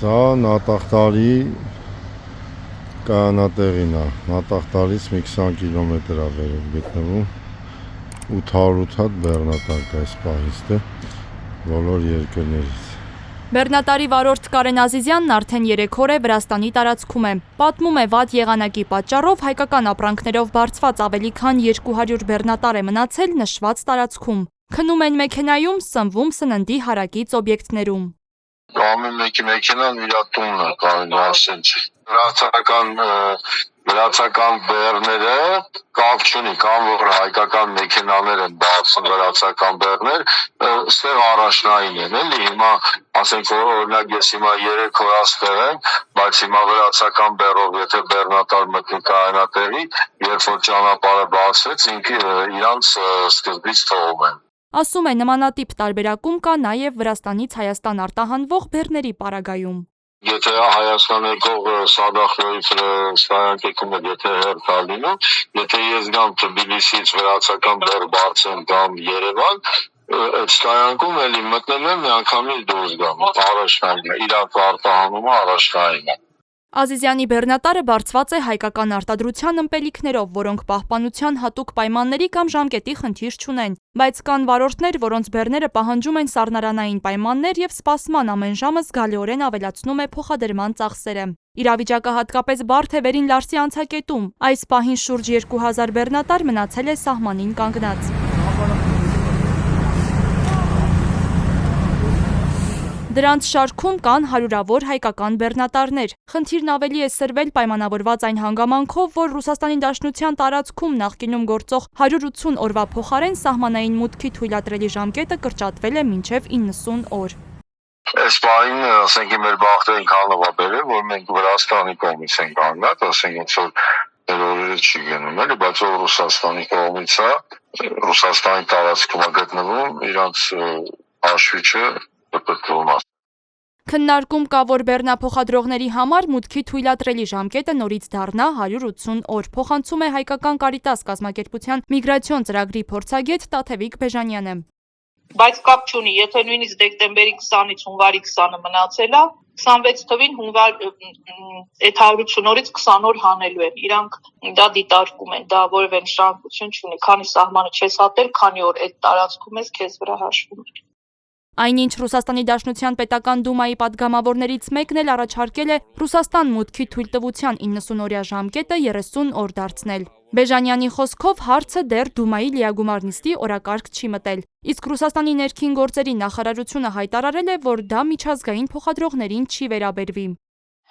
Սա Նատաղտարի կայանատեղին է, Նատաղտարից մի 20 կիլոմետր վերև գտնվում 800 հատ բեռնատար կա այս պահիստը բոլոր երկրներից։ Բեռնատարի վարորդ Կարեն Ազիզյանն արդեն 3 օր է Վրաստանի տարածքում է։ Պատմում է, վատ եղանակի պատճառով հայկական ապրանքներով բարձված ավելի քան 200 բեռնատար է մնացել նշված տարածքում։ Քնում են մեքենայում, սնվում սննդի հարակից օբյեկտներում։ Ամեն մեկի մեքենան իր տունն է, կարելի ասել։ Վրացական բեռները կապ չունի, կամ որ հայկական մեքենաներ են բացում վրացական բեռներ, ստեղ առաջնային են, էլի, հիմա ասենք օրինակ ես հիմա 3 օր աստեղ եմ, բայց հիմա վրացական բեռով եթե բեռնատար մտնի կայանատեղի, երբ որ ճանապարհը բացվեց, ինքը իրանց սկզբից թողում են։ Ասում է, նմանատիպ տարբերակում կա նաև Վրաստանից Հայաստան արտահանվող բեռների պարագայում։ Եթե Հայաստան եկող Սադախլոյից Սայանկեքում եթե հերթ է լինում, եթե ես գամ Թբիլիսից վրացական բեռ բարձեմ կամ Երևան, այդ ստայանքում էլի մտնելու եմ միանգամից դուրս գամ, առաջնային է, իրանք արտահանումը առաջնային է։ Ազիզյանի բեռնատարը բարձված է հայկական արտադրության ըմպելիքներով, որոնք պահպանության հատուկ պայմանների կամ ժամկետի խնդիր չունեն, բայց կան վարորդներ, որոնց բեռները պահանջում են սառնարանային պայմաններ և սպասման ամեն ժամը զգալիորեն ավելացնում է փոխադրման ծախսերը։ Իրավիճակը հատկապես բարդ է Վերին Լարսի անցակետում։ Այս պահին շուրջ 2000 բեռնատար մնացել է սահմանին կանգնած։ Դրանց շարքում կան հարյուրավոր հայկական բեռնատարներ։ Խնդիրն ավելի է սրվել պայմանավորված այն հանգամանքով, որ Ռուսաստանի Դաշնության տարածքում նախկինում գործող 180 օրվա փոխարեն սահմանային մուտքի թույլատրելի ժամկետը կրճատվել է մինչև 90 օր։ Այս պահին, ասենք, մեր բախտը այնքան լավ է բերել, որ մենք Վրաստանի կողմից ենք կանգնած, ասենք, ոնց որ օրերը չի գնում, էլի, բայց ով Ռուսաստանի կողմից է, Ռուսաստանի տարածքում է գտնվում, իրանց հաշվիչը կտրվում է։ Քննարկում կա, որ բեռնափոխադրողների համար մուտքի թույլատրելի ժամկետը նորից դառնա 180 օր, փոխանցում է Հայկական Կարիտաս կազմակերպության միգրացիոն ծրագրի փորձագետ Տաթևիկ Բեժանյանը։ Բայց կապ չունի, եթե նույնիսկ դեկտեմբերի 20-ից հունվարի 20-ը մնացել է, 26 թվին հունվար այդ 180 օրից 20 օր հանելու են։ Իրանք դա դիտարկում են, դա որևէ նշանակություն չունի, քանի սահմանը չես հատել, քանի օր այդ տարածքում ես, քեզ վրա հաշվում են։ Այնինչ Ռուսաստանի Դաշնության Պետական Դումայի պատգամավորներից մեկն էլ առաջարկել է Ռուսաստան մուտքի թույլտվության 90-օրյա ժամկետը 30 օր դարձնել։ Բեժանյանի խոսքով հարցը դեռ Դումայի լիագումար նիստի օրակարգ չի մտել, իսկ Ռուսաստանի ներքին գործերի նախարարությունը հայտարարել է, որ դա միջազգային փոխադրողներին չի վերաբերվի։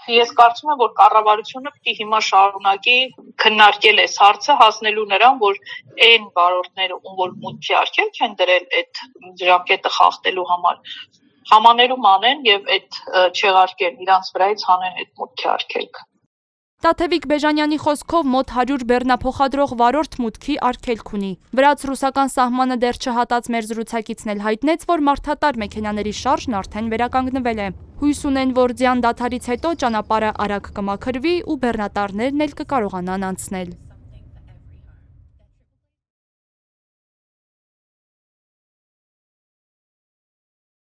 Ես կարծում եմ, որ կառավարությունը պիտի հիմա շարունակի քննարկել այս հարցը, հասնելու նրան, որ այն վարորդները, ում որ մուտքի արգելք են դրել այդ ժամկետը խախտելու համար, համաներում անեն եւ այդ չեղարկեն, իրանց վրայից հանեն այդ մուտքի արգելքը։ Տաթևիկ Բեժանյանի խոսքով մոտ 100 բեռնափոխադրող վարորդ մուտքի արգելք ունի։ Վրաց-ռուսական սահմանը դեռ չհատած մեր զրուցակիցն էլ հայտնեց, որ մարդատար մեքենաների շարժն արդեն վերականգնվել է։ Հույս ունեն, որ ձյան դադարից հետո ճանապարհը արագ կմաքրվի ու բեռնատարներն էլ կկարողանան անցնել։